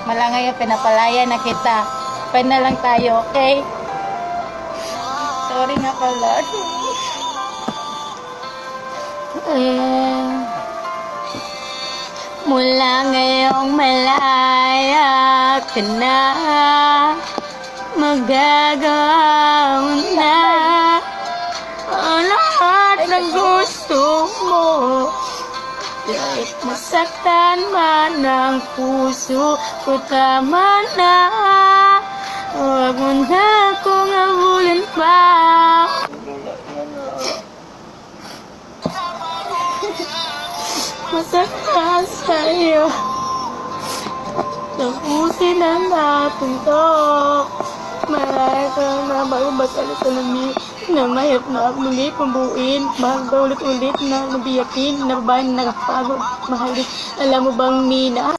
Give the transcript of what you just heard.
Malangay, pinapalaya na kita. Pwede na lang tayo, okay? Sorry nga pala. Mula ngayong malaya ka na, magagawa mo na ang lahat ng gusto mo. Kahit masaktan man ang puso ko, tama na. Huwag mo na akong habulin pa. Masaktan sa'yo. Tapusin ang natin to. Marami kang nabagbatal sa lumi na mahirap na muli pambuin. Mahal ba ulit-ulit na nabiyakin na babae na nakapagod. Mahal, alam mo bang Nina?